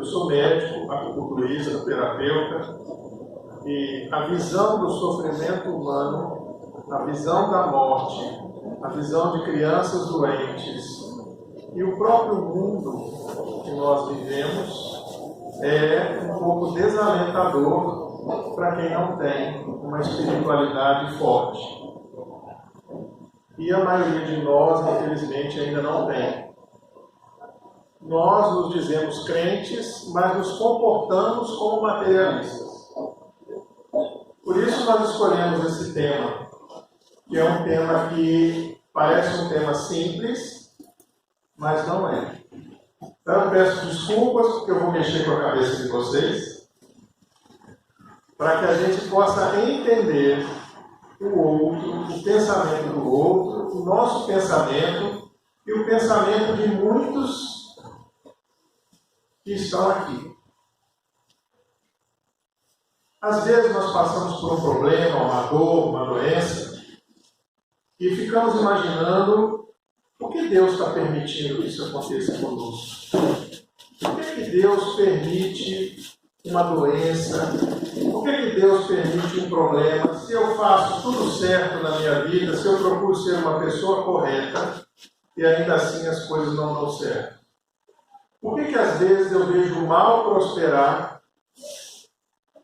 Eu sou médico, acupunturista, terapeuta, e a visão do sofrimento humano, a visão da morte, a visão de crianças doentes e o próprio mundo que nós vivemos é um pouco desalentador para quem não tem uma espiritualidade forte. E a maioria de nós, infelizmente, ainda não tem. Nós nos dizemos crentes, mas nos comportamos como materialistas. Por isso nós escolhemos esse tema, que é um tema que parece um tema simples, mas não é. Então eu peço desculpas, porque eu vou mexer com a cabeça de vocês, para que a gente possa entender o outro, o pensamento do outro, o nosso pensamento e o pensamento de muitos que estão aqui. Às vezes nós passamos por um problema, uma dor, uma doença, e ficamos imaginando por que Deus está permitindo que isso aconteça conosco. Por que Deus permite uma doença? Por que Deus permite um problema? Se eu faço tudo certo na minha vida, se eu procuro ser uma pessoa correta, e ainda assim as coisas não dão certo? Por que às vezes eu vejo o mal prosperar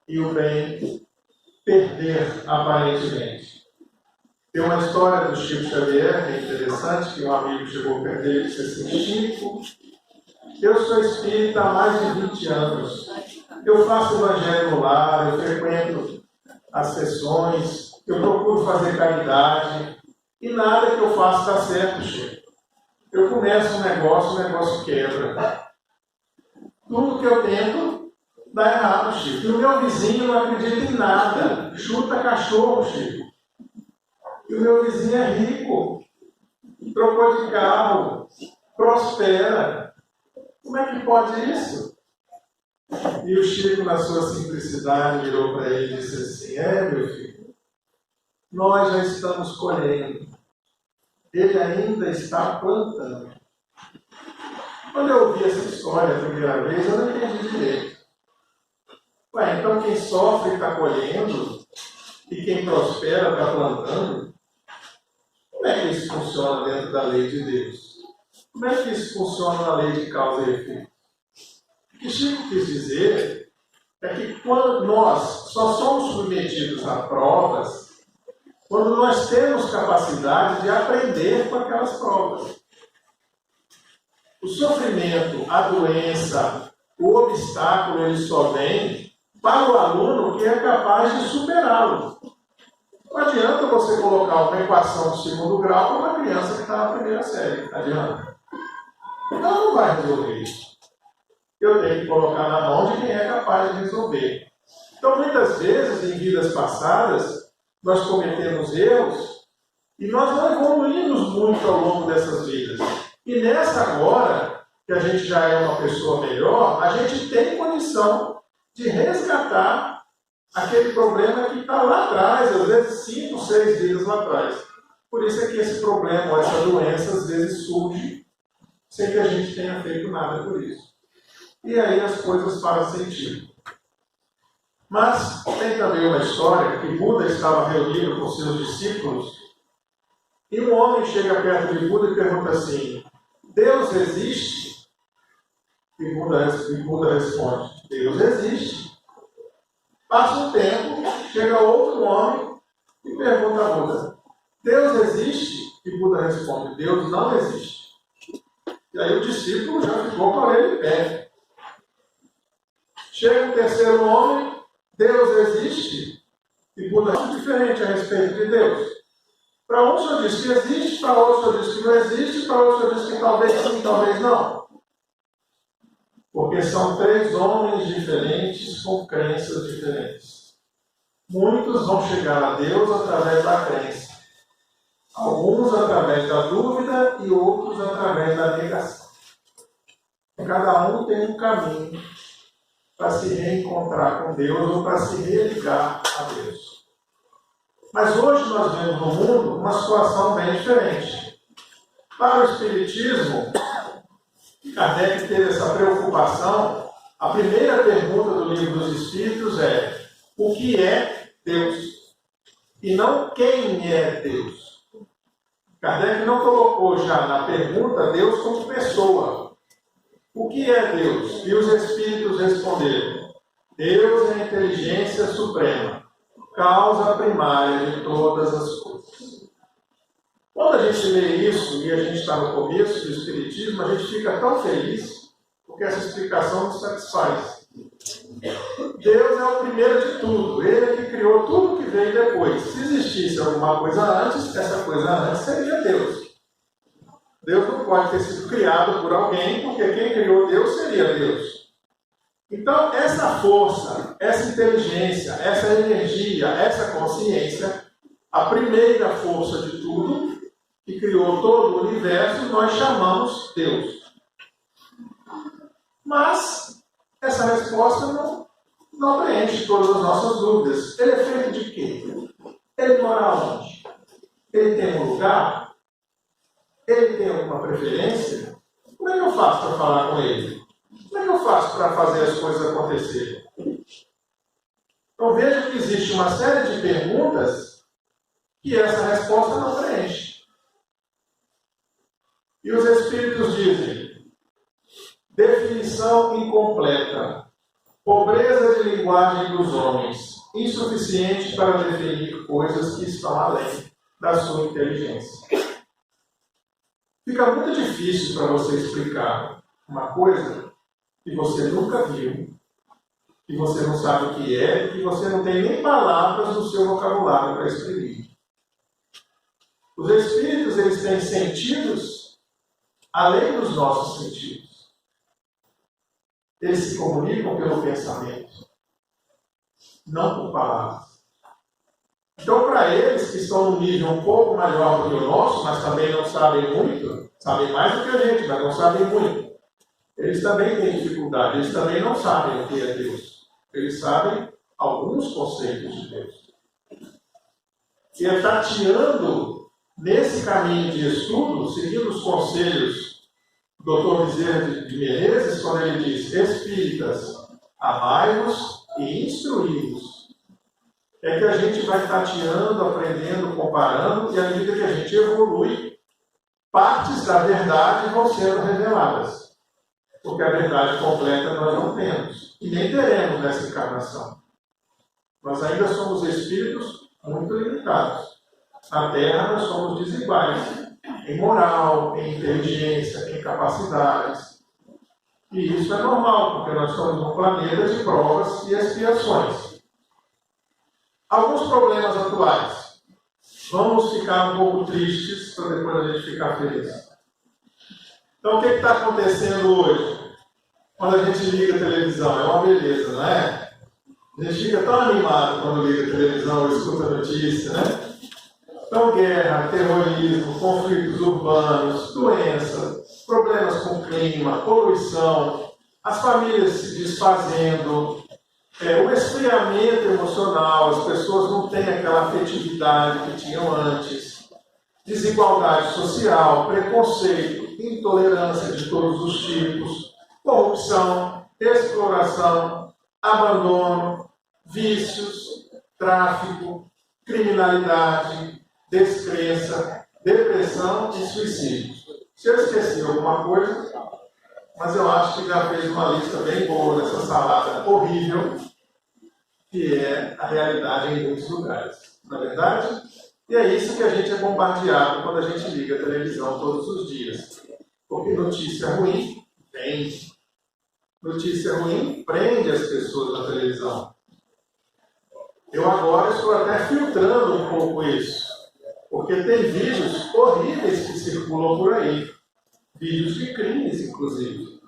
e o bem perder aparentemente? Tem uma história do Chico Xavier, que é interessante, que um amigo chegou perto dele e disse assim: Chico, eu sou espírita há mais de 20 anos. Eu faço evangelho no lar, eu frequento as sessões, eu procuro fazer caridade, e nada que eu faço está certo, Chico. Eu começo um negócio, o negócio quebra. Tudo que eu tento dá errado, Chico. E o meu vizinho não acredita em nada. Chuta cachorro, Chico. E o meu vizinho é rico. Trocou de carro. Prospera. Como é que pode isso? E o Chico, na sua simplicidade, virou para ele e disse assim: meu filho, nós já estamos colhendo. Ele ainda está plantando. Quando eu ouvi essa história a primeira vez, eu não entendi direito. Então quem sofre está colhendo e quem prospera está plantando? Como é que isso funciona dentro da lei de Deus? Como é que isso funciona na lei de causa e efeito? O que Chico quis dizer é que quando nós só somos submetidos a provas quando nós temos capacidade de aprender com aquelas provas. O sofrimento, a doença, o obstáculo, ele só vem para o aluno que é capaz de superá-lo. Não adianta você colocar uma equação de segundo grau para uma criança que está na primeira série. Adianta? Ela não vai resolver isso. Eu tenho que colocar na mão de quem é capaz de resolver. Então, muitas vezes, em vidas passadas, nós cometemos erros e nós não evoluímos muito ao longo dessas vidas. E nessa agora, que a gente já é uma pessoa melhor, a gente tem condição de resgatar aquele problema que está lá atrás, às vezes 5, 6 vidas lá atrás. Por isso é que esse problema, ou essa doença, às vezes surge sem que a gente tenha feito nada por isso. E aí as coisas fazem sentido. Mas tem também uma história que Buda estava reunido com seus discípulos e um homem chega perto de Buda e pergunta assim: Deus existe? E Buda responde: Deus existe. Passa um tempo, chega outro homem e pergunta a Buda: Deus existe? E Buda responde: Deus não existe. E aí o discípulo já ficou com a orelha em pé. Chega um terceiro homem: Deus existe? E Buda é muito diferente a respeito de Deus. Para um o senhor diz que existe, para outro o senhor diz que não existe, para outro o senhor diz que talvez sim, talvez não. Porque são 3 homens diferentes com crenças diferentes. Muitos vão chegar a Deus através da crença. Alguns através da dúvida e outros através da negação. Cada um tem um caminho para se reencontrar com Deus ou para se religar a Deus. Mas hoje nós vemos no mundo uma situação bem diferente. Para o Espiritismo, Kardec teve essa preocupação A primeira pergunta do Livro dos Espíritos é: o que é Deus? E não quem é Deus. Kardec não colocou já na pergunta Deus como pessoa. O que é Deus? E os Espíritos responderam: Deus é a inteligência suprema, causa primária de todas as coisas. Quando a gente lê isso, e a gente está no começo do Espiritismo, a gente fica tão feliz, porque essa explicação nos satisfaz. Deus é o primeiro de tudo, Ele é que criou tudo que veio depois. Se existisse alguma coisa antes, essa coisa antes seria Deus. Deus não pode ter sido criado por alguém, porque quem criou Deus seria Deus. Então, essa força, essa inteligência, essa energia, essa consciência, a primeira força de tudo, que criou todo o universo, nós chamamos Deus. Mas essa resposta não preenche todas as nossas dúvidas. Ele é feito de quê? Ele mora onde? Ele tem um lugar? Ele tem alguma preferência? Como é que eu faço para falar com ele? Como é que eu faço para fazer as coisas acontecerem? Então veja que existe uma série de perguntas que essa resposta não preenche. E os Espíritos dizem: definição incompleta, pobreza de linguagem dos homens, insuficiente para definir coisas que estão além da sua inteligência. Fica muito difícil para você explicar uma coisa que você nunca viu, que você não sabe o que é, que você não tem nem palavras no seu vocabulário para exprimir. Os Espíritos, eles têm sentidos além dos nossos sentidos. Eles se comunicam pelo pensamento, não por palavras. Então, para eles que estão num nível um pouco maior do que o nosso, mas também não sabem muito, sabem mais do que a gente, mas não sabem muito, eles também têm dificuldade, eles também não sabem o que é Deus. Eles sabem alguns conceitos de Deus. E é tateando nesse caminho de estudo, seguindo os conselhos do Dr. Bezerra de Menezes, quando ele diz: espíritas, amai-vos e instruí-vos. É que a gente vai tateando, aprendendo, comparando, e à medida que a gente evolui, partes da verdade vão sendo reveladas. Porque a verdade completa nós não temos, e nem teremos nessa encarnação. Nós ainda somos espíritos muito limitados. Na Terra nós somos desiguais, em moral, em inteligência, em capacidades. E isso é normal, porque nós somos um planeta de provas e expiações. Alguns problemas atuais. Vamos ficar um pouco tristes para depois a gente ficar feliz. Então, o que está acontecendo hoje? Quando a gente liga a televisão, é uma beleza, não é? A gente fica tão animado quando liga a televisão ou escuta a notícia, né? Então, guerra, terrorismo, conflitos urbanos, doenças, problemas com o clima, poluição, as famílias se desfazendo, o esfriamento emocional, as pessoas não têm aquela afetividade que tinham antes, desigualdade social, preconceito, intolerância de todos os tipos, corrupção, exploração, abandono, vícios, tráfico, criminalidade, descrença, depressão e suicídio. Se eu esqueci alguma coisa, mas eu acho que já fez uma lista bem boa dessa salada horrível, que é a realidade em muitos lugares. Não é verdade? E é isso que a gente é bombardeado quando a gente liga a televisão todos os dias. Porque notícia ruim vende. Notícia ruim prende as pessoas na televisão. Eu agora estou até filtrando um pouco isso. Porque tem vídeos horríveis que circulam por aí. Vídeos de crimes, inclusive.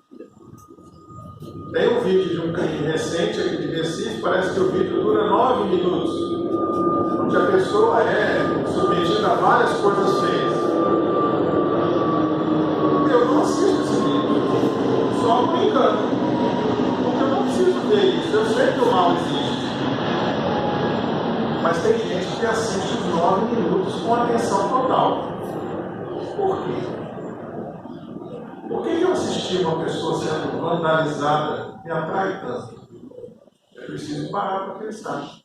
Tem um vídeo de um crime recente aqui de Recife, parece que o vídeo dura 9 minutos, onde a pessoa é submetida a várias coisas feias. Eu não assisto esse vídeo, só me engano, porque eu não preciso ver isso, eu sei que o mal existe. Mas tem gente que assiste os 9 minutos com atenção total. Por quê? Por que eu assistir uma pessoa sendo vandalizada me atrai tanto? Eu preciso parar para pensar.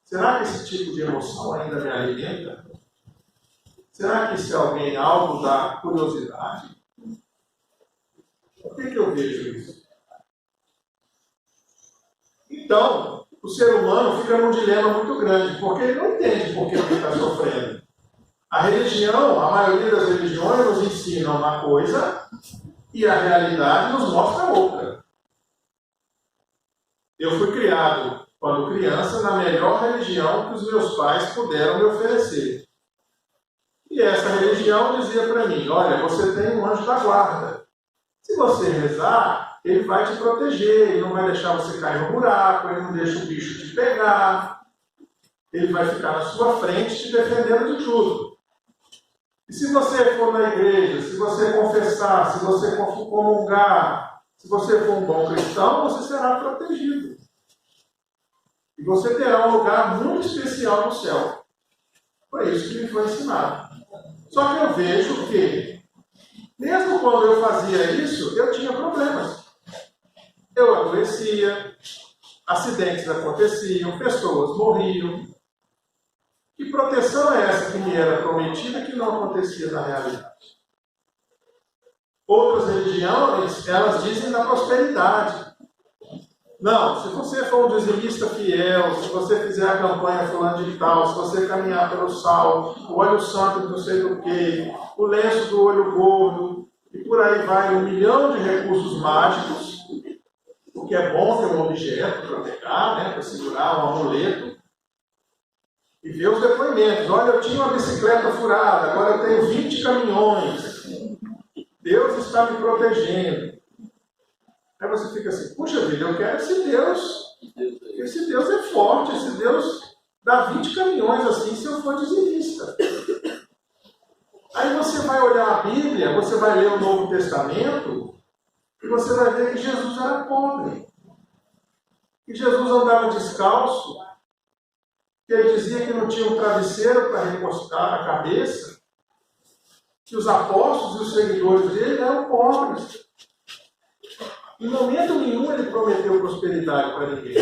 Será que esse tipo de emoção ainda me alimenta? Será que isso é algo da curiosidade? Por que eu vejo isso? Então, o ser humano fica num dilema muito grande, porque ele não entende por que ele está sofrendo. A religião, a maioria das religiões nos ensina uma coisa e a realidade nos mostra outra. Eu fui criado, quando criança, na melhor religião que os meus pais puderam me oferecer. E essa religião dizia para mim, olha, você tem um anjo da guarda. Se você rezar, ele vai te proteger, ele não vai deixar você cair no buraco, ele não deixa o bicho te pegar, ele vai ficar na sua frente te defendendo de tudo. E se você for na igreja, se você confessar, se você comungar, se você for um bom cristão, você será protegido. E você terá um lugar muito especial no céu. Foi isso que me foi ensinado. Só que eu vejo que, mesmo quando eu fazia isso, eu tinha problemas. Eu adoecia, acidentes aconteciam, pessoas morriam. Que proteção é essa que me era prometida que não acontecia na realidade? Outras religiões, elas dizem da prosperidade. Não, se você for um dizimista fiel, se você fizer a campanha fulano de tal, se você caminhar pelo sal, o óleo santo de não sei do que, o lenço do olho gordo, e por aí vai 1 milhão de recursos mágicos, o que é bom ter um objeto para pegar, né, para segurar um amuleto, e ver os depoimentos. Olha, eu tinha uma bicicleta furada, agora eu tenho 20 caminhões. Deus está me protegendo. Aí você fica assim, puxa vida, eu quero esse Deus. Esse Deus é forte, esse Deus dá 20 caminhões assim se eu for dizimista. Aí você vai olhar a Bíblia, você vai ler o Novo Testamento, e você vai ver que Jesus era pobre. Que Jesus andava descalço, que ele dizia que não tinha um travesseiro para recostar a cabeça, que os apóstolos e os seguidores dele eram pobres. Em momento nenhum ele prometeu prosperidade para ninguém.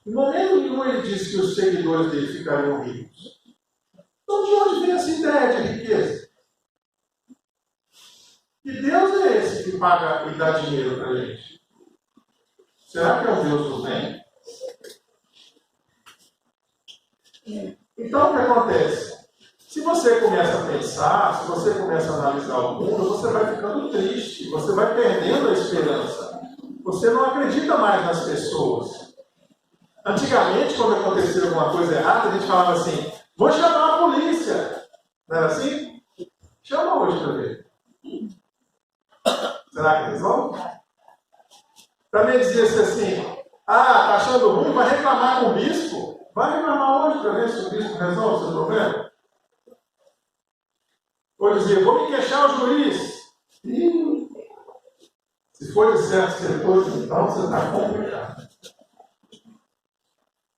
Em momento nenhum ele disse que os seguidores dele ficariam ricos. Então de onde vem essa ideia de riqueza? Que Deus é esse que paga e dá dinheiro para a gente? Será que é um Deus do bem? Então o que acontece? Se você começa a pensar, se você começa a analisar o mundo, você vai ficando triste, você vai perdendo a esperança. Você não acredita mais nas pessoas. Antigamente, quando acontecia alguma coisa errada, a gente falava assim, vou chamar a polícia. Não era assim? Chama hoje para ver. Será que resolve? Também dizia-se assim, tá achando ruim, vai reclamar com o bispo? Vai reclamar hoje para ver se o bispo resolve o seu problema? Ou dizia, vou me queixar ao juiz. Se for de certos setores, então você está complicado.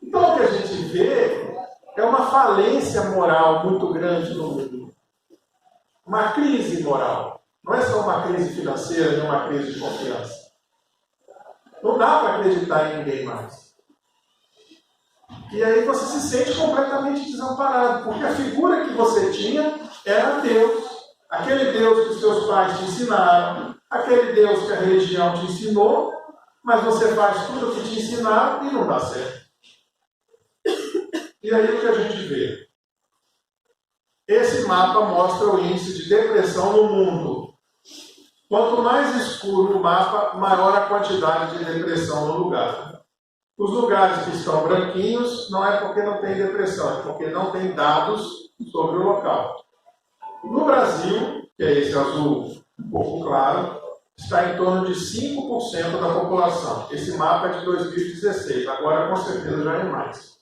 Então o que a gente vê é uma falência moral muito grande no mundo. Uma crise moral. Não é só uma crise financeira, nem uma crise de confiança. Não dá para acreditar em ninguém mais. E aí você se sente completamente desamparado, porque a figura que você tinha era Deus. Aquele Deus que os seus pais te ensinaram, aquele Deus que a religião te ensinou, mas você faz tudo o que te ensinaram e não dá certo. E aí o que a gente vê? Esse mapa mostra o índice de depressão no mundo. Quanto mais escuro o mapa, maior a quantidade de depressão no lugar. Os lugares que estão branquinhos não é porque não tem depressão, é porque não tem dados sobre o local. No Brasil, que é esse azul um pouco claro, está em torno de 5% da população. Esse mapa é de 2016, agora com certeza já é mais.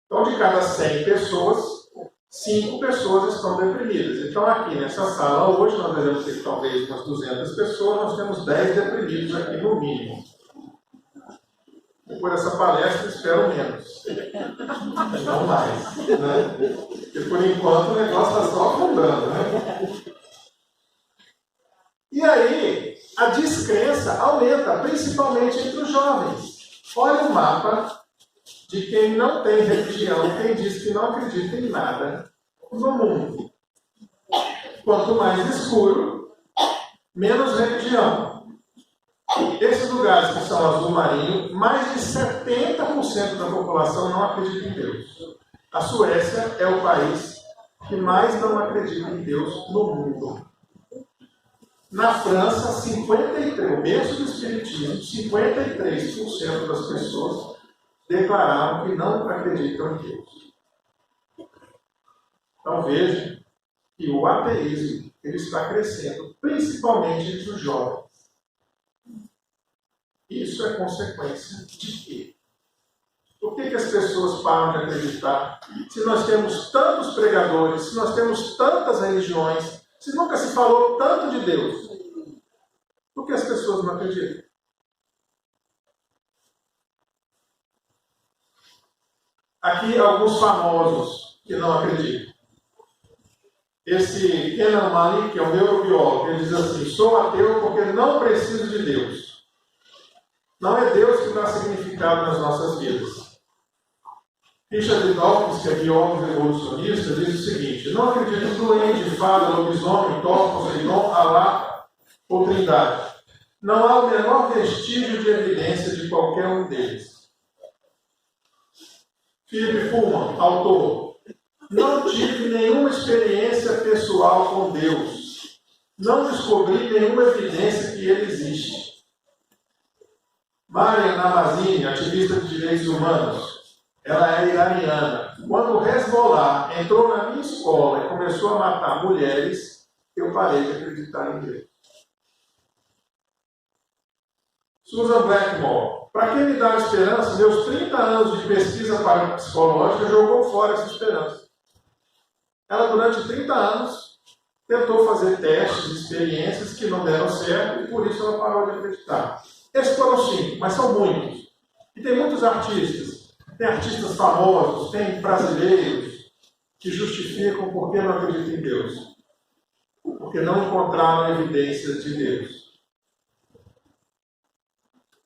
Então, de cada 100 pessoas, 5 pessoas estão deprimidas. Então, aqui nessa sala, hoje, nós devemos ter talvez umas 200 pessoas, nós temos 10 deprimidos aqui no mínimo. Por essa palestra, espero menos. Não mais. Né? Porque, por enquanto, o negócio está só afundando. Né? E aí, a descrença aumenta, principalmente entre os jovens. Olha o mapa de quem não tem religião, quem diz que não acredita em nada no mundo. Quanto mais escuro, menos religião. Esses lugares que são azul marinho, mais de 70% da população não acredita em Deus. A Suécia é o país que mais não acredita em Deus no mundo. Na França, 53%, o berço do Espiritismo, 53% das pessoas declararam que não acreditam em Deus. Então veja que o ateísmo ele está crescendo, principalmente entre os jovens. Isso é consequência de quê? Por que as pessoas param de acreditar? Se nós temos tantos pregadores, se nós temos tantas religiões, se nunca se falou tanto de Deus, por que as pessoas não acreditam? Aqui alguns famosos que não acreditam. Esse Kenan Malik, que é um neurobiólogo, ele diz assim: sou ateu porque não preciso de Deus. Não é Deus que dá significado nas nossas vidas. Richard Dawkins, que é biólogo evolucionista, diz o seguinte: não acredito em duende, fada, lobisomem, Thor, Poseidon, Alá ou Trindade. Não há o menor vestígio de evidência de qualquer um deles. Philip Pullman, autor: não tive nenhuma experiência pessoal com Deus. Não descobri nenhuma evidência que ele existe. Maria Namazini, ativista de direitos humanos, ela é iraniana. Quando o Hezbollah entrou na minha escola e começou a matar mulheres, eu parei de acreditar em Deus. Susan Blackmore: para que me dar esperança? Meus 30 anos de pesquisa psicológica jogou fora essa esperança. Ela, durante 30 anos, tentou fazer testes, experiências que não deram certo e por isso ela parou de acreditar. Esses foram 5, mas são muitos. E tem muitos artistas. Tem artistas famosos, tem brasileiros que justificam por que não acreditam em Deus. Porque não encontraram evidências de Deus.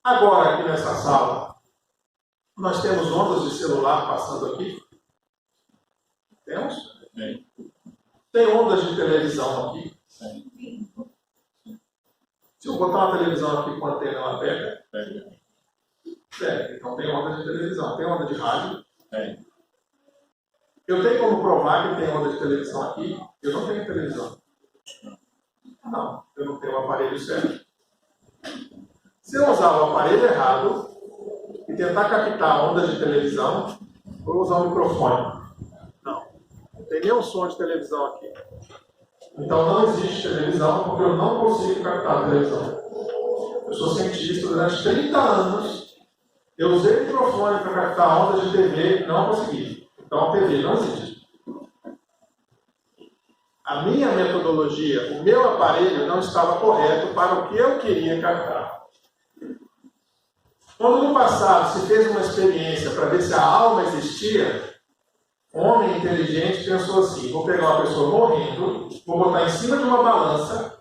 Agora, aqui nessa sala, nós temos ondas de celular passando aqui? Temos? Tem ondas de televisão aqui? Se eu botar uma televisão aqui com a antena, ela pega? Pega. Então tem onda de televisão. Tem onda de rádio? Tem. Eu tenho como provar que tem onda de televisão aqui? Eu não tenho televisão. Não, eu não tenho o aparelho certo. Se eu usar o aparelho errado e tentar captar ondas de televisão, vou usar o microfone. Não tem nenhum som de televisão aqui. Então não existe televisão porque eu não consigo captar a televisão. Eu sou cientista durante 30 anos. Eu usei o microfone para captar ondas de TV e não consegui. Então a TV não existe. A minha metodologia, o meu aparelho não estava correto para o que eu queria captar. Quando no passado se fez uma experiência para ver se a alma existia, um homem inteligente pensou assim: vou pegar uma pessoa morrendo, vou botar em cima de uma balança,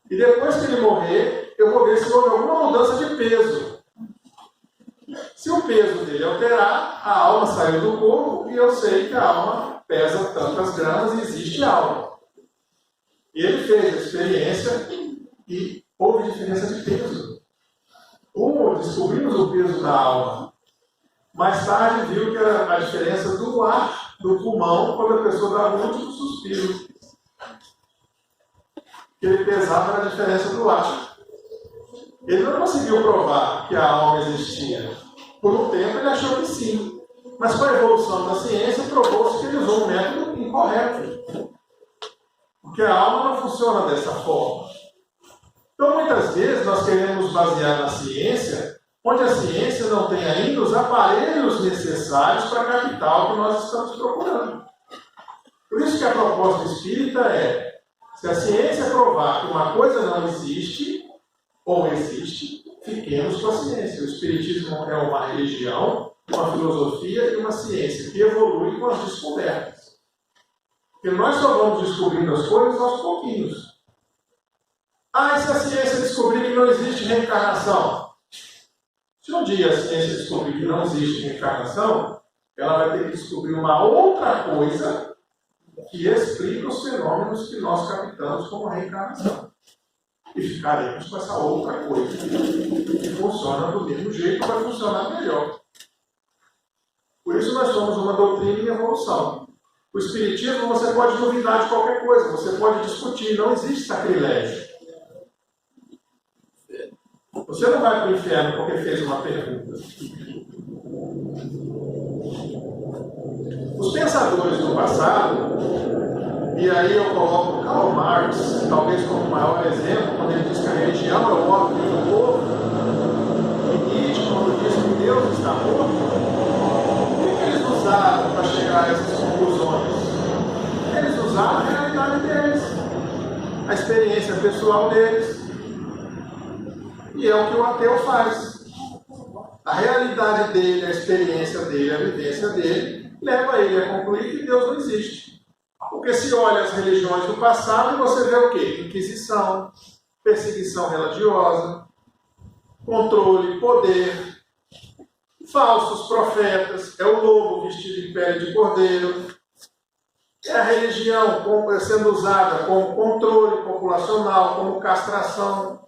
e depois que ele morrer, eu vou ver se houve alguma mudança de peso. Se o peso dele alterar, a alma saiu do corpo e eu sei que a alma pesa tantas gramas e existe alma. E ele fez a experiência e houve diferença de peso. Descobrimos o peso da alma. Mais tarde viu que era a diferença do ar do pulmão quando a pessoa dava um último suspiro. Que ele pesava era a diferença do ar. Ele não conseguiu provar que a alma existia. Por um tempo ele achou que sim. Mas com a evolução da ciência provou-se que ele usou um método incorreto. Porque a alma não funciona dessa forma. Então muitas vezes nós queremos basear na ciência, onde a ciência não tem ainda os aparelhos necessários para captar o que nós estamos procurando. Por isso que a proposta espírita é: se a ciência provar que uma coisa não existe, ou existe, fiquemos com a ciência. O espiritismo é uma religião, uma filosofia e uma ciência que evolui com as descobertas. Porque nós só vamos descobrindo as coisas aos pouquinhos. Ah, e se a ciência descobrir que não existe reencarnação? Se um dia a ciência descobrir que não existe reencarnação, ela vai ter que descobrir uma outra coisa que explica os fenômenos que nós captamos como reencarnação. E ficaremos com essa outra coisa que funciona do mesmo jeito, vai funcionar melhor. Por isso nós somos uma doutrina em evolução. O Espiritismo você pode duvidar de qualquer coisa, você pode discutir, não existe sacrilégio. Você não vai para o inferno porque fez uma pergunta. Os pensadores do passado, e aí eu coloco Karl Marx, talvez como o maior exemplo, quando ele diz que a religião é o ópio do povo, e Nietzsche, quando diz que Deus está morto, o que eles usaram para chegar a essas conclusões? Eles usaram a realidade deles, a experiência pessoal deles. E é o que o ateu faz. A realidade dele, a experiência dele, a vivência dele, leva ele a concluir que Deus não existe. Porque se olha as religiões do passado, você vê o quê? Inquisição, perseguição religiosa, controle, poder, falsos profetas, é o lobo vestido em pele de cordeiro, é a religião sendo usada como controle populacional, como castração,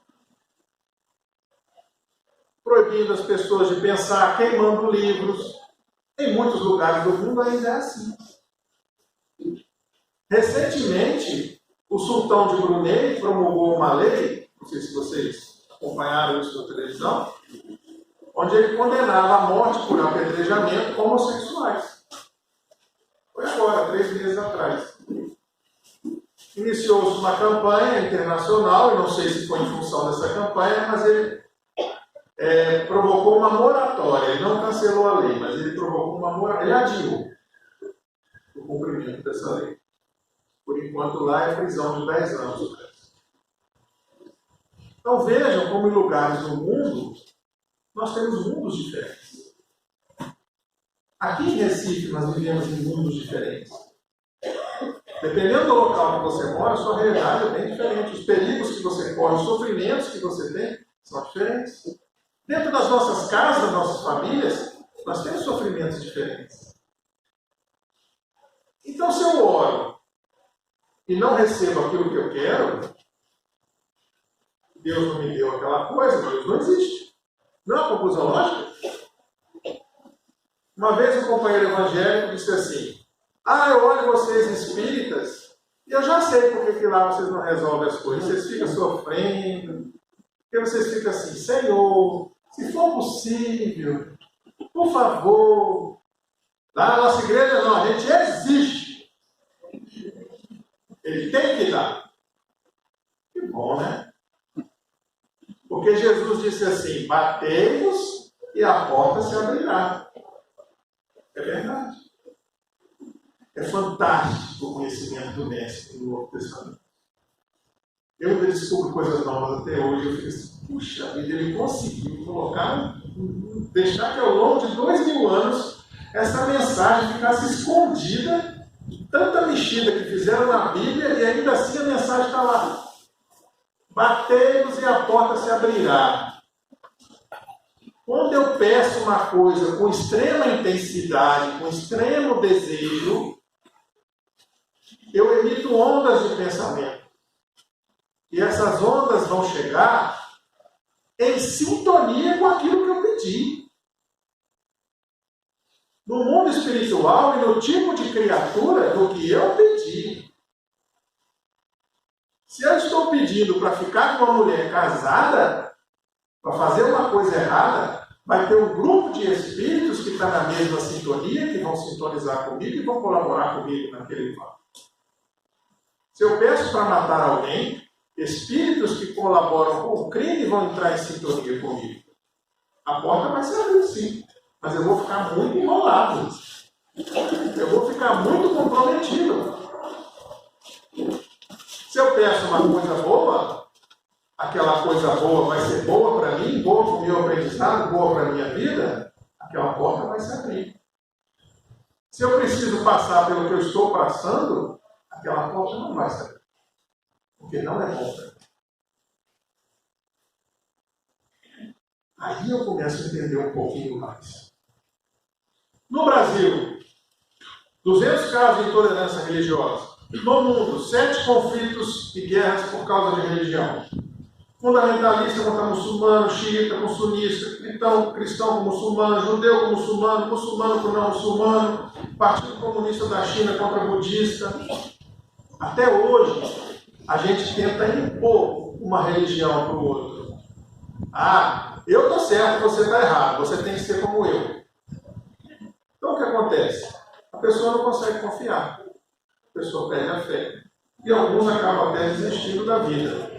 proibindo as pessoas de pensar, queimando livros. Em muitos lugares do mundo ainda é assim. Recentemente, o sultão de Brunei promulgou uma lei, não sei se vocês acompanharam isso na televisão, onde ele condenava à morte por apedrejamento homossexuais. Foi agora, 3 meses atrás. Iniciou-se uma campanha internacional, e não sei se foi em função dessa campanha, mas ele provocou uma moratória. Ele não cancelou a lei, mas ele provocou uma moratória. Ele adiou o cumprimento dessa lei. Por enquanto, lá é prisão de 10 anos. Então vejam como em lugares do mundo nós temos mundos diferentes. Aqui em Recife nós vivemos em mundos diferentes. Dependendo do local que você mora, a sua realidade é bem diferente. Os perigos que você corre, os sofrimentos que você tem são diferentes. Dentro das nossas casas, das nossas famílias, nós temos sofrimentos diferentes. Então, se eu oro e não recebo aquilo que eu quero, Deus não me deu aquela coisa, Deus não existe. Não é uma conclusão lógica? Uma vez um companheiro evangélico disse assim: eu olho vocês espíritas e eu já sei por que lá vocês não resolvem as coisas. Vocês ficam sofrendo, porque vocês ficam assim: Senhor, se for possível, por favor. Lá na nossa igreja não, a gente existe. Ele tem que dar. Que bom, né? Porque Jesus disse assim: batei-vos e a porta se abrirá. É verdade. É fantástico o conhecimento do Mestre no Novo Testamento. Eu descubro coisas novas até hoje. Eu fico assim: puxa vida, ele conseguiu colocar, deixar que ao longo de 2000 anos essa mensagem ficasse escondida, tanta mexida que fizeram na Bíblia, e ainda assim a mensagem está lá. Batei-vos e a porta se abrirá. Quando eu peço uma coisa com extrema intensidade, com extremo desejo, eu emito ondas de pensamento. E essas ondas vão chegar em sintonia com aquilo que eu pedi. No mundo espiritual e no tipo de criatura do que eu pedi. Se eu estou pedindo para ficar com uma mulher casada, para fazer uma coisa errada, vai ter um grupo de espíritos que está na mesma sintonia, que vão sintonizar comigo e vão colaborar comigo naquele fato. Se eu peço para matar alguém, espíritos que colaboram com o crime vão entrar em sintonia comigo. A porta vai se abrir, sim, mas eu vou ficar muito enrolado. Eu vou ficar muito comprometido. Se eu peço uma coisa boa, aquela coisa boa vai ser boa para mim, boa para o meu aprendizado, boa para a minha vida, aquela porta vai se abrir. Se eu preciso passar pelo que eu estou passando, aquela porta não vai se abrir. Porque não é bom para mim. Aí eu começo a entender um pouquinho mais. No Brasil, 200 casos de intolerância religiosa. No mundo, 7 conflitos e guerras por causa de religião. Fundamentalista contra muçulmano, xiita com sunista, cristão com muçulmano, judeu com muçulmano, muçulmano com não muçulmano, Partido Comunista da China contra budista. Até hoje, a gente tenta impor uma religião para o outro. Ah, eu estou certo, você está errado, você tem que ser como eu. Então o que acontece? A pessoa não consegue confiar. A pessoa perde a fé. E alguns acabam até desistindo da vida.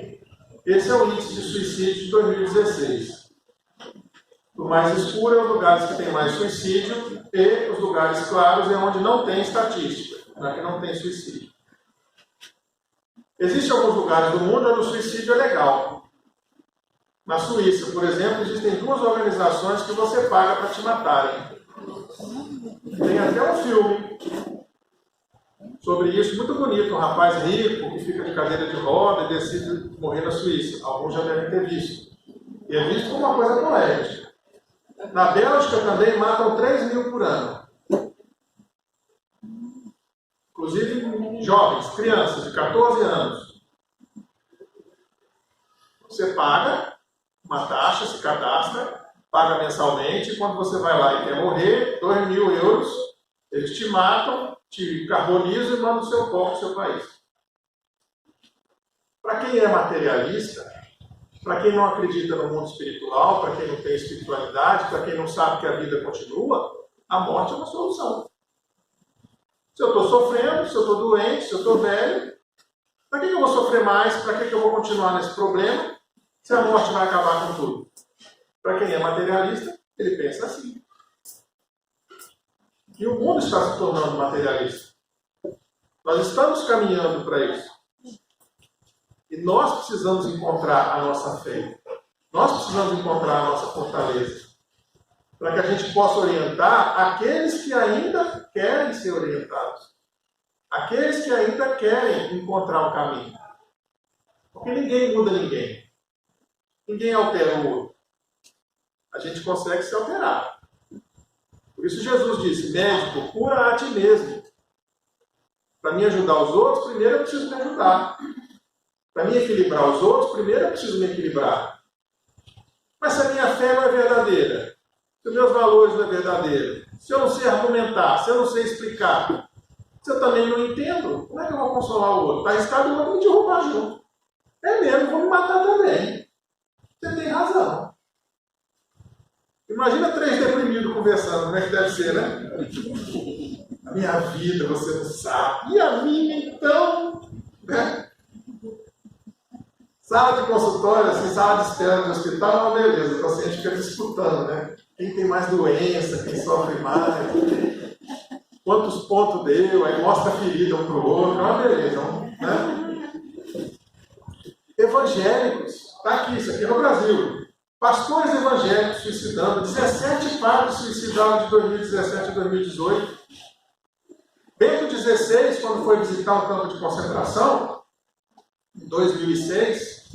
Esse é o índice de suicídio de 2016. O mais escuro é os lugares que tem mais suicídio e os lugares claros é onde não tem estatística, onde que não tem suicídio. Existem alguns lugares do mundo onde o suicídio é legal. Na Suíça, por exemplo, existem 2 organizações que você paga para te matarem. Tem até um filme sobre isso, muito bonito. Um rapaz rico que fica de cadeira de roda e decide morrer na Suíça. Alguns já devem ter visto. E é visto como uma coisa poética. Na Bélgica também matam 3.000 por ano. Inclusive jovens, crianças de 14 anos. Você paga uma taxa, se cadastra, paga mensalmente, e quando você vai lá e quer morrer, 2.000 euros, eles te matam, te carbonizam e mandam o seu corpo para o seu país. Para quem é materialista, para quem não acredita no mundo espiritual, para quem não tem espiritualidade, para quem não sabe que a vida continua, a morte é uma solução. Se eu estou sofrendo, se eu estou doente, se eu estou velho, para que eu vou sofrer mais? Para que eu vou continuar nesse problema? Se a morte vai acabar com tudo. Para quem é materialista, ele pensa assim. E o mundo está se tornando materialista. Nós estamos caminhando para isso. E nós precisamos encontrar a nossa fé. Nós precisamos encontrar a nossa fortaleza. Para que a gente possa orientar aqueles que ainda querem ser orientados. Aqueles que ainda querem encontrar o caminho. Porque ninguém muda ninguém. Ninguém altera o outro. A gente consegue se alterar. Por isso Jesus disse, médico, cura a ti mesmo. Para me ajudar os outros, primeiro eu preciso me ajudar. Para me equilibrar os outros, primeiro eu preciso me equilibrar. Mas se a minha fé não é verdadeira, se os meus valores não é verdadeiro, se eu não sei argumentar, se eu não sei explicar, se eu também não entendo, como é que eu vou consolar o outro? Está arriscado o outro me derrubar junto. É mesmo, vou me matar também. Você tem razão. Imagina 3 deprimidos conversando, como é que deve ser, né? A minha vida você não sabe. E a minha, então? Né? Sala de consultório, assim, sala de espera de hospital, é uma beleza. O paciente fica disputando, né? Quem tem mais doença, quem sofre mais, quantos pontos deu, aí mostra a ferida um para o outro, é uma beleza, né? Evangélicos, está aqui, isso aqui é no Brasil. Pastores evangélicos suicidando, 17 padres suicidaram de 2017 a 2018. Bento XVI, quando foi visitar um campo de concentração, em 2006,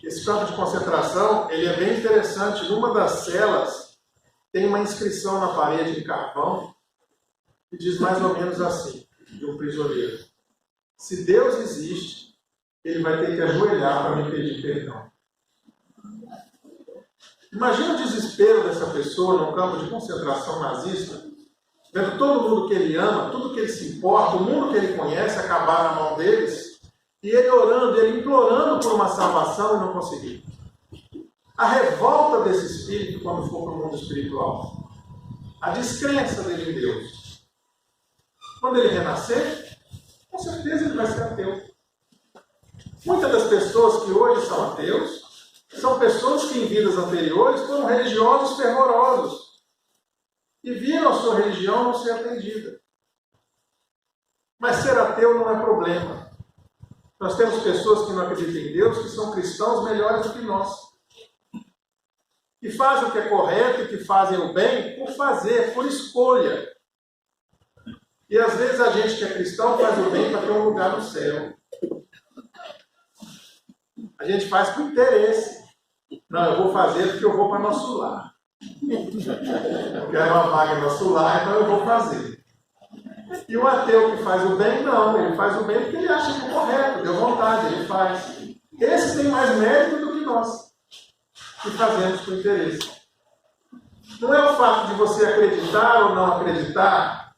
esse campo de concentração, ele é bem interessante. Numa das celas, tem uma inscrição na parede em carvão, que diz mais ou menos assim, de um prisioneiro. Se Deus existe, ele vai ter que ajoelhar para me pedir perdão. Imagina o desespero dessa pessoa num campo de concentração nazista, vendo todo mundo que ele ama, tudo que ele se importa, o mundo que ele conhece acabar na mão deles, e ele orando, ele implorando por uma salvação e não conseguir. A revolta desse espírito quando for para o mundo espiritual. A descrença dele em Deus. Quando ele renascer, com certeza ele vai ser ateu. Muitas das pessoas que hoje são ateus, são pessoas que em vidas anteriores foram religiosos fervorosos e viram a sua religião não ser atendida. Mas ser ateu não é problema. Nós temos pessoas que não acreditam em Deus, que são cristãos melhores do que nós. Que fazem o que é correto e que fazem o bem por fazer, por escolha. E às vezes a gente que é cristão faz o bem para ter um lugar no céu. A gente faz por interesse. Não, eu vou fazer porque eu vou para nosso lar. Eu quero uma vaga em nosso lar, então eu vou fazer. E o ateu que faz o bem, não. Ele faz o bem porque ele acha que é correto, deu vontade, ele faz. Esse tem mais mérito do que nós, que fazemos com interesse. Não é o fato de você acreditar ou não acreditar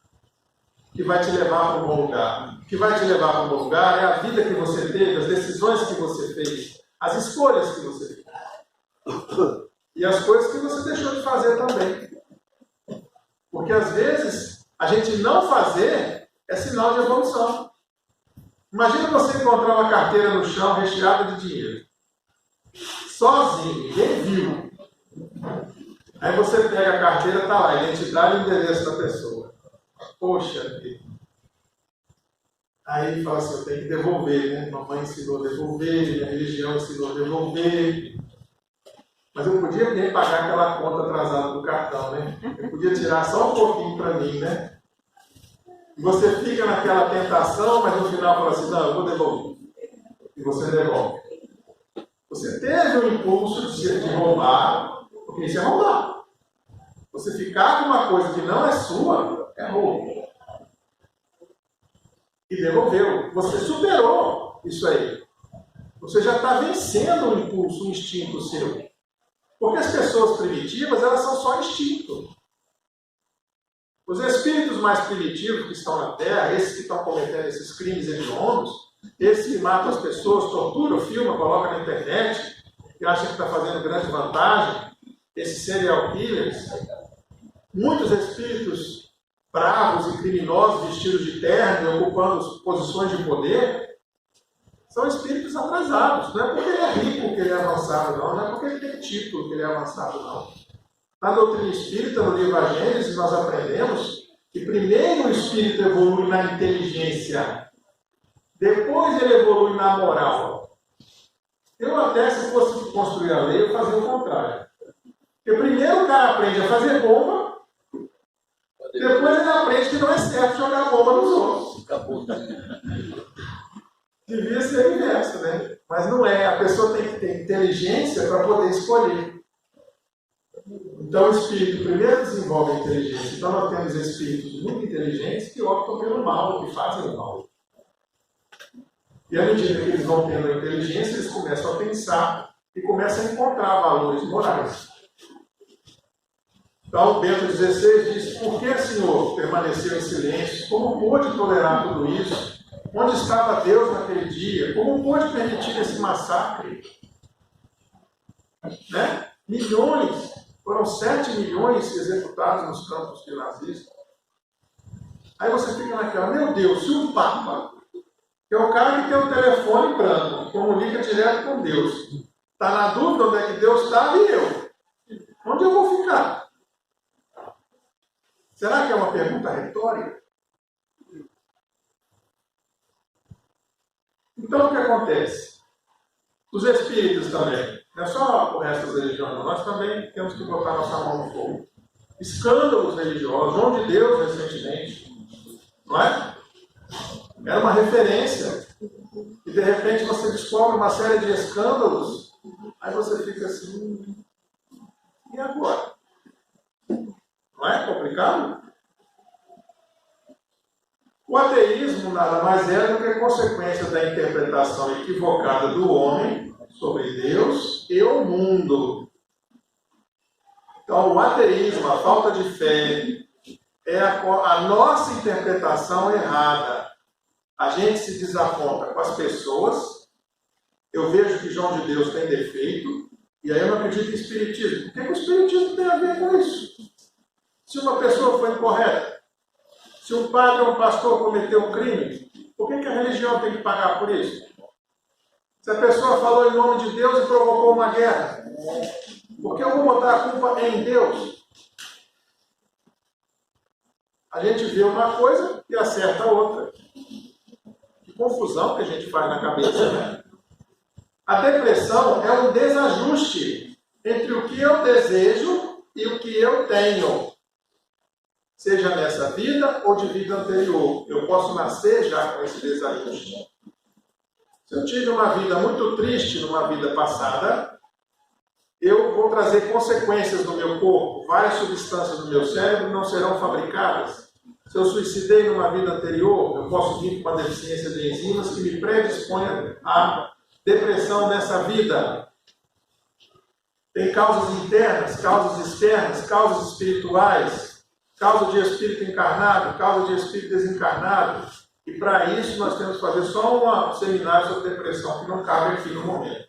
que vai te levar para um bom lugar. O que vai te levar para um bom lugar é a vida que você teve, as decisões que você fez, as escolhas que você fez. E as coisas que você deixou de fazer também. Porque às vezes, a gente não fazer é sinal de evolução. Imagina você encontrar uma carteira no chão recheada de dinheiro. Sozinho, ninguém viu. Aí você pega a carteira, está lá, identidade e endereço da pessoa. Poxa vida. Aí fala assim, eu tenho que devolver, né? Mamãe ensinou a devolver, minha religião ensinou a devolver. Mas eu podia bem pagar aquela conta atrasada do cartão, né? Eu podia tirar só um pouquinho para mim, né? E você fica naquela tentação, mas no final fala assim, não, eu vou devolver. E você devolve. Você teve o impulso de roubar, porque isso é roubar. Você ficar com uma coisa que não é sua, é roubo. E devolveu. Você superou isso aí. Você já está vencendo o impulso, o instinto seu. Porque as pessoas primitivas, elas são só instinto. Os espíritos mais primitivos que estão na Terra, esses que estão cometendo esses crimes hediondos, esses que matam as pessoas, torturam, filmam, colocam na internet, que acham que está fazendo grande vantagem, esses serial killers, muitos espíritos bravos e criminosos vestidos de terno e ocupando posições de poder, são espíritos atrasados. Não é porque ele é rico que ele é avançado, não é porque ele tem título que ele é avançado, não. Na doutrina espírita, no livro A Gênese, nós aprendemos que primeiro o espírito evolui na inteligência, depois ele evolui na moral. Eu até, se fosse construir a lei, eu fazia o contrário. Porque primeiro o cara aprende a fazer bomba, depois ele aprende que não é certo jogar bomba nos outros. Devia ser o inverso, né? Mas não é. A pessoa tem que ter inteligência para poder escolher. Então o espírito primeiro desenvolve a inteligência. Então nós temos espíritos muito inteligentes que optam pelo mal, que fazem o mal. E à medida que eles vão tendo a inteligência, eles começam a pensar e começam a encontrar valores morais. Então Bento XVI diz, por que, Senhor, permaneceu em silêncio? Como pôde tolerar tudo isso? Onde estava Deus naquele dia? Como pôde permitir esse massacre? Né? Milhões, foram 7 milhões executados nos campos de nazistas. Aí você fica naquela, meu Deus, se o Papa, que é o cara que tem o telefone branco, que comunica direto com Deus, está na dúvida onde é que Deus está, e eu? Onde eu vou ficar? Será que é uma pergunta retórica? Então, o que acontece? Os espíritos também, não é só o resto das religiões, nós também temos que botar nossa mão no fogo. Escândalos religiosos, João de Deus, recentemente, não é? Era uma referência. E, de repente, você descobre uma série de escândalos, aí você fica assim, e agora? Não é complicado? O ateísmo nada mais é do que consequência da interpretação equivocada do homem sobre Deus e o mundo. Então, o ateísmo, a falta de fé, é a nossa interpretação errada. A gente se desaponta com as pessoas, eu vejo que João de Deus tem defeito, e aí eu não acredito em espiritismo. O que o espiritismo tem a ver com isso? Se uma pessoa foi incorreta, se um padre ou um pastor cometeu um crime, por que a religião tem que pagar por isso? Se a pessoa falou em nome de Deus e provocou uma guerra, por que eu vou botar a culpa em Deus? A gente vê uma coisa e acerta a outra. Que confusão que a gente faz na cabeça, né? A depressão é um desajuste entre o que eu desejo e o que eu tenho. Seja nessa vida ou de vida anterior. Eu posso nascer já com esse desajuste. Se eu tive uma vida muito triste numa vida passada, eu vou trazer consequências no meu corpo, várias substâncias do meu cérebro não serão fabricadas. Se eu suicidei numa vida anterior, eu posso vir com uma deficiência de enzimas que me predisponha à depressão nessa vida. Tem causas internas, causas externas, causas espirituais, causa de espírito encarnado, causa de espírito desencarnado. E para isso nós temos que fazer só um seminário sobre depressão, que não cabe aqui no momento.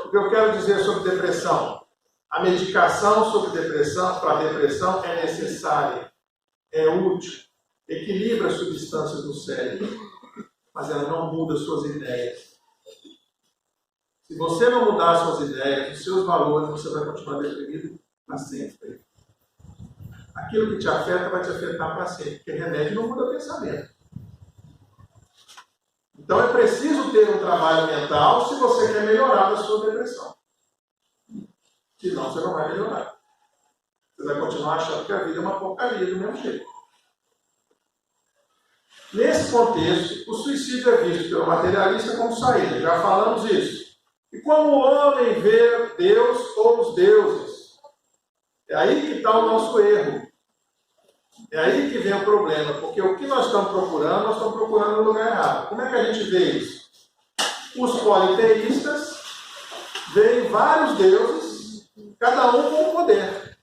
O que eu quero dizer sobre depressão? A medicação sobre depressão, para depressão, é necessária, é útil, equilibra as substâncias do cérebro, mas ela não muda suas ideias. Se você não mudar suas ideias, os seus valores, você vai continuar deprimido para sempre. Aquilo que te afeta vai te afetar para sempre, porque remédio não muda pensamento. Então é preciso ter um trabalho mental se você quer melhorar da sua depressão. Senão você não vai melhorar. Você vai continuar achando que a vida é uma porcaria do mesmo jeito. Nesse contexto, o suicídio é visto pelo materialista como saída. Já falamos isso. E como o homem vê Deus ou os deuses? É aí que está o nosso erro. É aí que vem o problema, porque o que nós estamos procurando no lugar errado. Como é que a gente vê isso? Os politeístas veem vários deuses, cada um com um poder.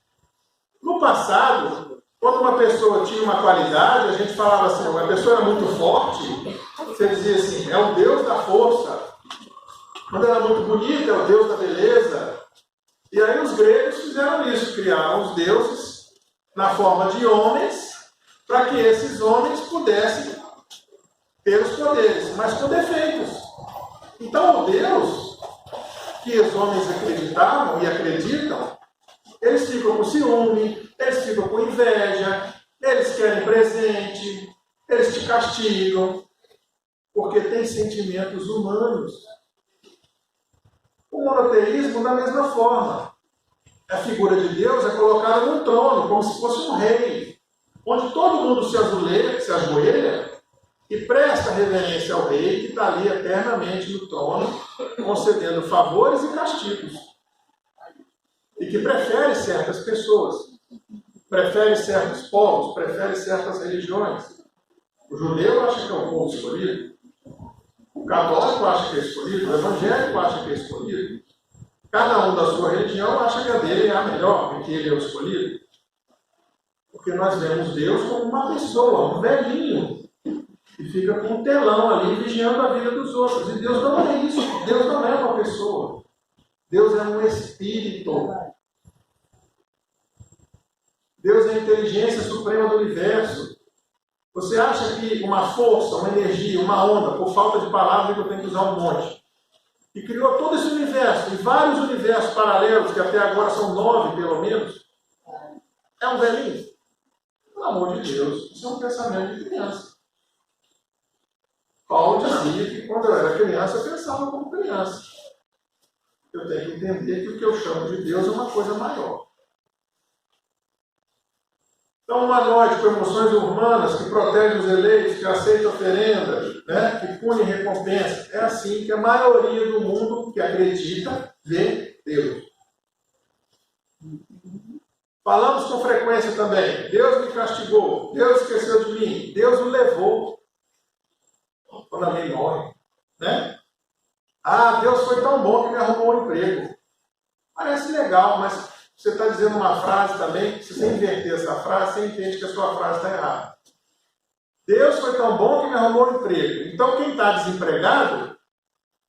No passado, quando uma pessoa tinha uma qualidade, a gente falava assim, uma pessoa era muito forte, você dizia assim, é o Deus da força. Quando ela era muito bonita, é o Deus da beleza. E aí os gregos fizeram isso, criaram os deuses na forma de homens, para que esses homens pudessem ter os poderes, mas com defeitos. Então o Deus que os homens acreditavam e acreditam, eles ficam com ciúme, eles ficam com inveja, eles querem presente, eles te castigam, porque tem sentimentos humanos. O monoteísmo da mesma forma. A figura de Deus é colocada num trono, como se fosse um rei, onde todo mundo se ajoelha e presta reverência ao rei que está ali eternamente no trono, concedendo favores e castigos. E que prefere certas pessoas, prefere certos povos, prefere certas religiões. O judeu acha que é o povo escolhido, o católico acha que é escolhido, o evangélico acha que é escolhido. Cada um da sua religião acha que a dele é a melhor, porque ele é o escolhido. Porque nós vemos Deus como uma pessoa, um velhinho, que fica com um telão ali vigiando a vida dos outros. E Deus não é isso. Deus não é uma pessoa. Deus é um espírito. Deus é a inteligência suprema do universo. Você acha que uma força, uma energia, uma onda, por falta de palavras, eu tenho que usar um monte, e criou todo esse universo, e vários universos paralelos, que até agora são 9 pelo menos, é um velhinho? Pelo amor de Deus, isso é um pensamento de criança. Paulo dizia que quando eu era criança, eu pensava como criança. Eu tenho que entender que o que eu chamo de Deus é uma coisa maior. Então, humanoide com emoções humanas, que protege os eleitos, que aceita oferenda, né, que pune recompensa. É assim que a maioria do mundo que acredita vê Deus. Falamos com frequência também. Deus me castigou. Deus esqueceu de mim. Deus me levou. Quando alguém morre. Né? Ah, Deus foi tão bom que me arrumou um emprego. Parece legal, mas você está dizendo uma frase também, se você inverter essa frase, você entende que a sua frase está errada. Deus foi tão bom que me arrumou um emprego. Então, quem está desempregado,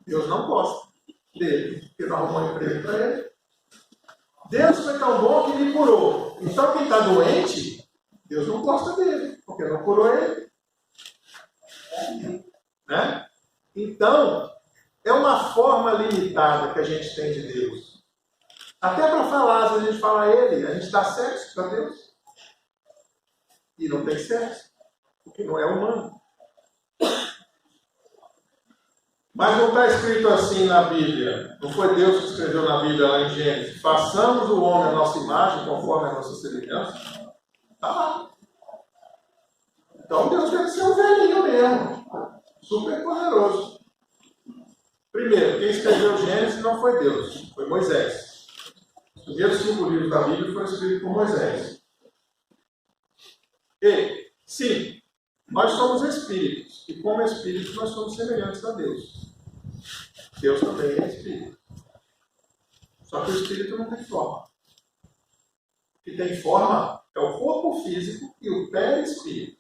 Deus não gosta dele, porque não arrumou um emprego para ele. Deus foi tão bom que me curou. Então, quem está doente, Deus não gosta dele, porque não curou ele. Né? Então, é uma forma limitada que a gente tem de Deus. Até para falar, às vezes a gente fala a ele, a gente dá sexo para Deus. E não tem sexo, porque não é humano. Mas não está escrito assim na Bíblia. Não foi Deus que escreveu na Bíblia lá em Gênesis. Façamos o homem à nossa imagem, conforme a nossa semelhança. Está lá. Então Deus deve ser um velhinho mesmo. Super poderoso. Primeiro, quem escreveu Gênesis não foi Deus, foi Moisés. primeiros 5 livros da Bíblia foram escritos por Moisés. E, sim, nós somos espíritos, e como espíritos nós somos semelhantes a Deus. Deus também é espírito. Só que o espírito não tem forma. O que tem forma é o corpo físico e o perispírito.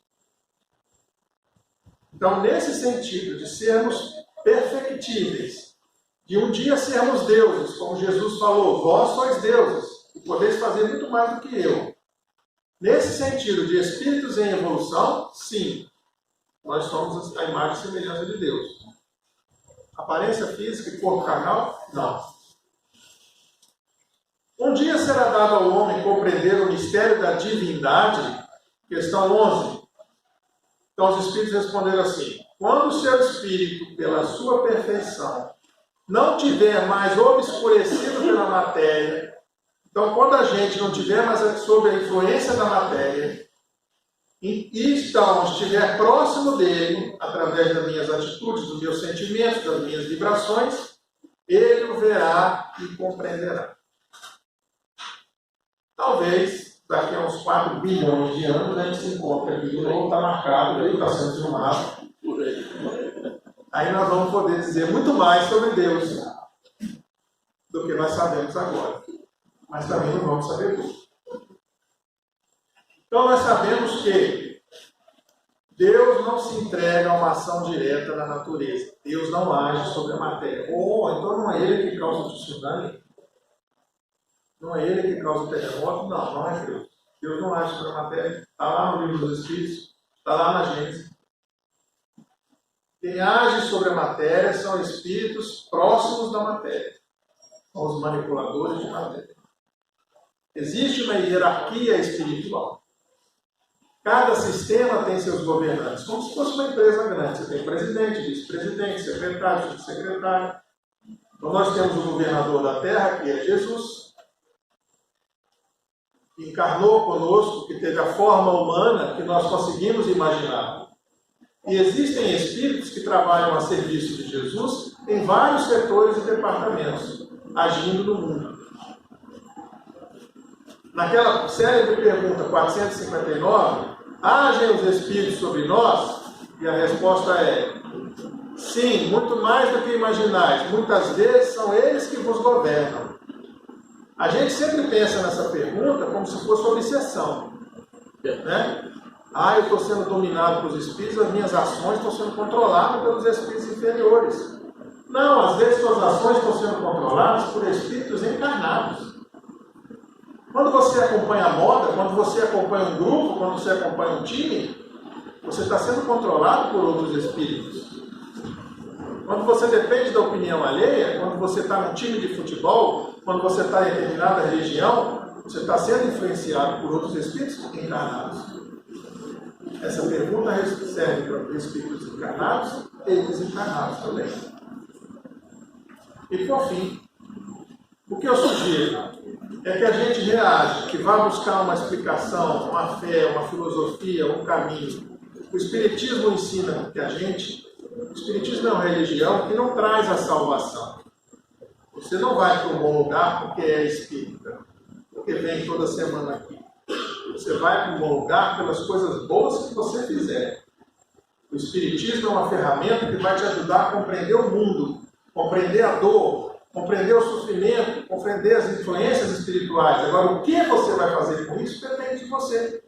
Então, nesse sentido de sermos perfectíveis, de um dia sermos deuses, como Jesus falou, vós sois deuses, e podeis fazer muito mais do que eu. Nesse sentido de espíritos em evolução, sim, nós somos a imagem e semelhança de Deus. Aparência física e corpo carnal? Não. Um dia será dado ao homem compreender o mistério da divindade? Questão 11. Então os espíritos responderam assim: quando o seu espírito, pela sua perfeição, não tiver mais obscurecido pela matéria, então quando a gente não tiver mais sob a influência da matéria, e então estiver próximo dele, através das minhas atitudes, dos meus sentimentos, das minhas vibrações, ele o verá e compreenderá. Talvez, daqui a uns 4 bilhões de anos, a gente se encontre aqui de novo, está marcado, ele está sendo filmado. Aí nós vamos poder dizer muito mais sobre Deus do que nós sabemos agora. Mas também não vamos saber tudo. Então nós sabemos que Deus não se entrega a uma ação direta da natureza. Deus não age sobre a matéria. Então não é Ele que causa o tsunami? Não é Ele que causa o terremoto? Não, não é Deus. Deus não age sobre a matéria. Está lá no livro dos Espíritos, está lá na Gênesis. Quem age sobre a matéria são espíritos próximos da matéria. São os manipuladores de matéria. Existe uma hierarquia espiritual. Cada sistema tem seus governantes, como se fosse uma empresa grande. Você tem presidente, vice-presidente, secretário, subsecretário. Então nós temos o governador da Terra, que é Jesus, que encarnou conosco, que teve a forma humana que nós conseguimos imaginar. E existem espíritos que trabalham a serviço de Jesus em vários setores e departamentos, agindo no mundo. Naquela célebre pergunta 459, agem os espíritos sobre nós? E a resposta é, sim, muito mais do que imaginais. Muitas vezes são eles que vos governam. A gente sempre pensa nessa pergunta como se fosse obsessão. Né? Eu estou sendo dominado pelos espíritos, as minhas ações estão sendo controladas pelos espíritos inferiores. Não, às vezes suas ações estão sendo controladas por espíritos encarnados. Quando você acompanha a moda, quando você acompanha um grupo, quando você acompanha um time, você está sendo controlado por outros espíritos. Quando você depende da opinião alheia, quando você está num time de futebol, quando você está em determinada religião, você está sendo influenciado por outros espíritos encarnados. Essa pergunta serve para espíritos encarnados e desencarnados também. E por fim, o que eu sugiro é que a gente reaja, que vá buscar uma explicação, uma fé, uma filosofia, um caminho. O Espiritismo ensina que o Espiritismo é uma religião que não traz a salvação. Você não vai para um bom lugar porque é espírita, porque vem toda semana aqui. Você vai para um bom lugar pelas coisas boas que você fizer. O Espiritismo é uma ferramenta que vai te ajudar a compreender o mundo, compreender a dor, compreender o sofrimento, compreender as influências espirituais. Agora, o que você vai fazer com isso depende de você.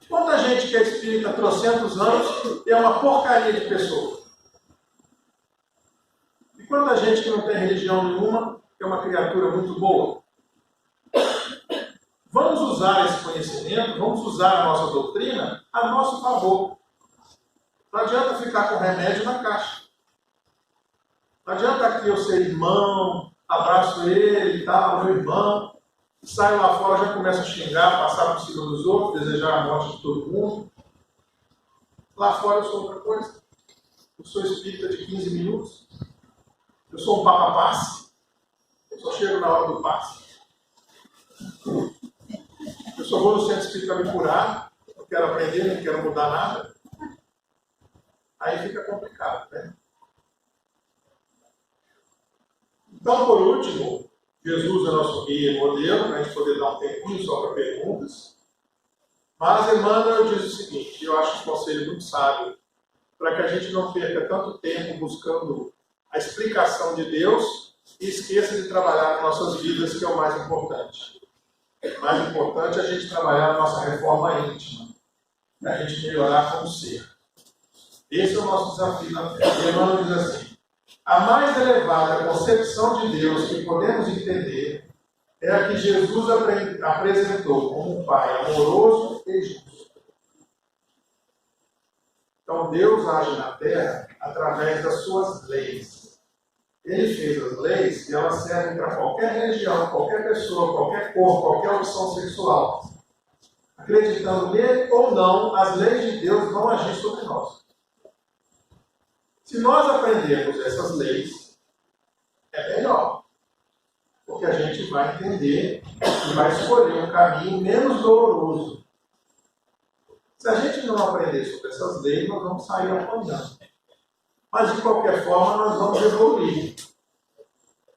Quanta gente que é espírita há trocentos anos é uma porcaria de pessoa. E quanta gente que não tem religião nenhuma é uma criatura muito boa. Vamos usar esse conhecimento, vamos usar a nossa doutrina a nosso favor. Não adianta ficar com remédio na caixa. Não adianta aqui eu ser irmão, abraço ele e tal, meu irmão, saio lá fora, já começo a xingar, passar por cima dos outros, desejar a morte de todo mundo. Lá fora eu sou outra coisa. Eu sou espírita de 15 minutos. Eu sou um papa-passe. Eu só chego na hora do passe. Eu só vou no centro espírita me curar, não quero aprender, não quero mudar nada. Aí fica complicado, né? Então, por último, Jesus é nosso guia e modelo, para a gente poder dar um tempinho só para perguntas. Mas Emmanuel diz o seguinte, eu acho um conselho muito sábio, para que a gente não perca tanto tempo buscando a explicação de Deus e esqueça de trabalhar nas nossas vidas, que é o mais importante. O mais importante é a gente trabalhar na nossa reforma íntima, para a gente melhorar como ser. Esse é o nosso desafio na Terra. Emmanuel diz assim, a mais elevada concepção de Deus que podemos entender é a que Jesus apresentou como um Pai amoroso e justo. Então Deus age na Terra através das suas leis. Ele fez as leis e elas servem para qualquer religião, qualquer pessoa, qualquer cor, qualquer opção sexual. Acreditando nele ou não, as leis de Deus vão agir sobre nós. Se nós aprendermos essas leis, é melhor. Porque a gente vai entender e vai escolher um caminho menos doloroso. Se a gente não aprender sobre essas leis, nós vamos sair apanhando. Mas, de qualquer forma, nós vamos evoluir.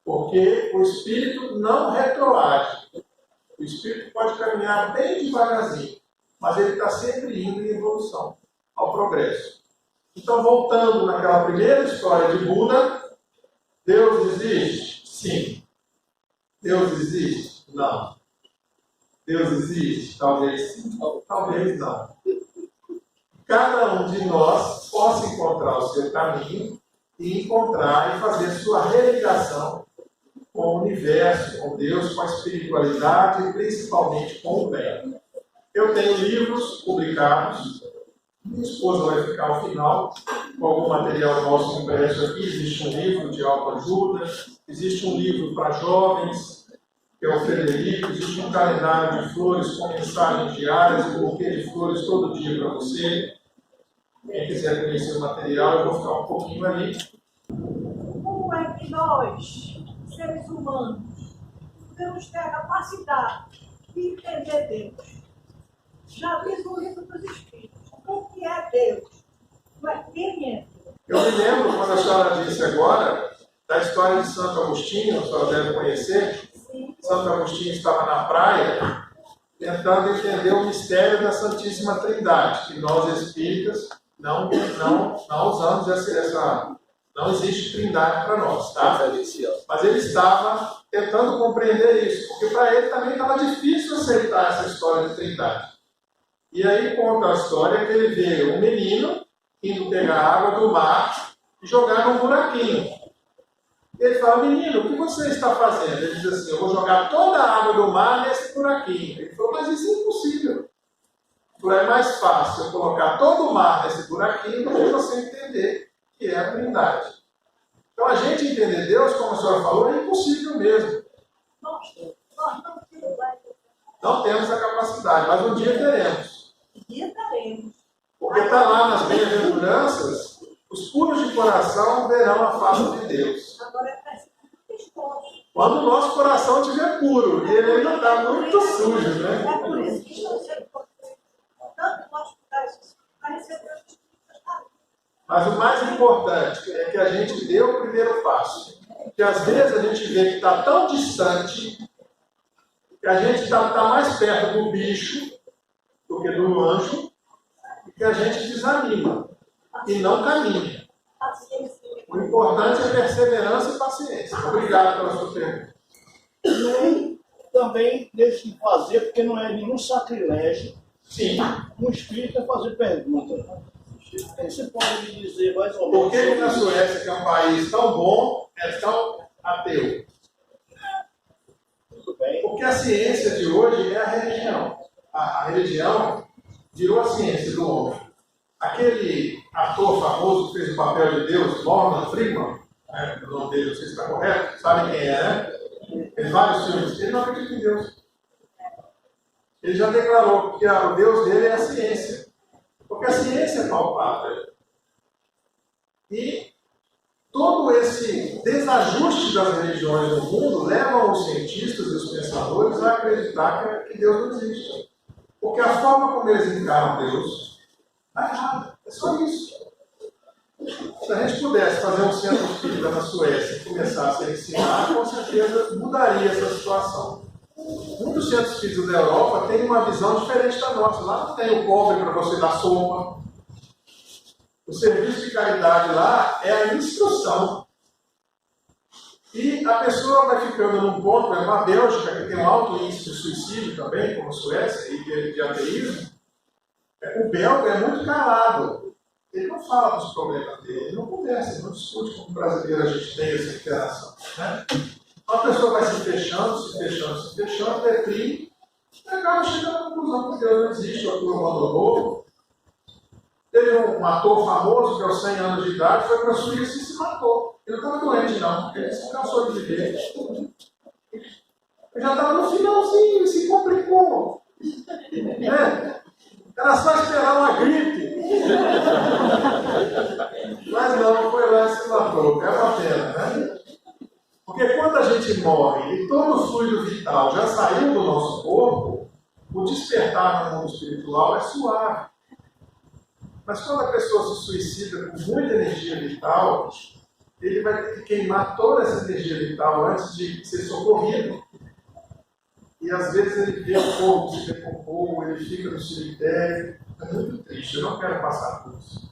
Porque o Espírito não retroage. O Espírito pode caminhar bem devagarzinho, mas ele está sempre indo em evolução, ao progresso. Então, voltando naquela primeira história de Buda, Deus existe? Sim. Deus existe? Não. Deus existe? Talvez sim, talvez não. Cada um de nós possa encontrar o seu caminho e encontrar e fazer sua religação com o universo, com Deus, com a espiritualidade e principalmente com o bem. Eu tenho livros publicados, minha esposa vai ficar ao final com algum material nosso impresso aqui. Existe um livro de autoajuda, existe um livro para jovens, que é o Frederico, existe um calendário de flores com mensagens diárias, um buquê de flores todo dia para você. Quem quiser conhecer o material, eu vou ficar um pouquinho ali. Como é que nós, seres humanos, podemos ter a capacidade de entender Deus? Já diz o livro dos Espíritos. O que é Deus? Mas quem é Deus? Eu me lembro, quando a senhora disse agora, da história de Santo Agostinho, a senhora deve conhecer. Sim. Santo Agostinho estava na praia, tentando entender o mistério da Santíssima Trindade, que nós espíritas não usamos essa. Não existe trindade para nós, tá? Mas ele estava tentando compreender isso, porque para ele também estava difícil aceitar essa história de trindade. E aí conta a história que ele vê um menino indo pegar água do mar e jogar num buraquinho. Ele fala, menino, o que você está fazendo? Ele diz assim, eu vou jogar toda a água do mar nesse buraquinho. Ele falou, mas isso é impossível. É mais fácil eu colocar todo o mar nesse buraquinho do que você entender que é a Trindade. Então a gente entender Deus, como a senhora falou, é impossível mesmo. Não temos a capacidade, mas um dia teremos. Porque está lá nas bem-aventuranças, os puros de coração verão a face de Deus. Quando o nosso coração estiver puro, e ele ainda está muito sujo, né? É por isso que estão sendo tanto nós para receber os Espíritos. Mas o mais importante é que a gente dê o primeiro passo. Porque às vezes a gente vê que está tão distante, que a gente está mais perto do bicho do que do anjo, e que a gente desanima e não caminha. O importante é perseverança e paciência. Obrigado pela sua pergunta. E também deixe de fazer, porque não é nenhum sacrilégio. Sim. Um espírita fazer pergunta. Você pode me dizer mais ou menos. Por que na Suécia, que é um país tão bom, é tão ateu? Tudo bem. Porque a ciência de hoje é a religião. A religião virou a ciência do homem. Aquele ator famoso que fez o papel de Deus, Morgan Freeman, o nome dele, não sei se está correto, sabe quem é, né? Fez vários filmes. Ele não acredita em Deus. Ele já declarou que o Deus dele é a ciência. Porque a ciência é palpável. E todo esse desajuste das religiões no mundo levam os cientistas e os pensadores a acreditar que Deus não existe. Porque a forma como eles encaram Deus está errada. É só isso. Se a gente pudesse fazer um centro espírita na Suécia e começasse a ensinar, com certeza mudaria essa situação. Muitos centros espíritas da Europa têm uma visão diferente da nossa. Lá não tem o cobre para você dar sopa. O serviço de caridade lá é a instrução. E a pessoa vai ficando num ponto, por exemplo, a Bélgica, que tem um alto índice de suicídio também, como a Suécia, e de ateísmo, o belga é muito calado. Ele não fala dos problemas dele, ele não conversa, ele não discute como brasileiro a gente tem essa interação. Né? Então a pessoa vai se fechando, deprime, e acaba chegando à conclusão que Deus não existe, o ator abandonou. Teve um ator famoso que aos 100 anos de idade foi para a Suíça e se matou. Ele não estava doente, não. Ele se cansou de viver. Ele já estava no finalzinho, ele se complicou. Era só esperar uma gripe. Mas não, foi lá e se matou. É uma pena, né? Porque quando a gente morre e todo o fluido vital já saiu do nosso corpo, o despertar no mundo espiritual é suave. Mas quando a pessoa se suicida com muita energia vital, ele vai ter que queimar toda essa energia vital antes de ser socorrido. E às vezes ele vê o corpo se decompor, ele fica no cemitério. É muito triste, eu não quero passar por isso.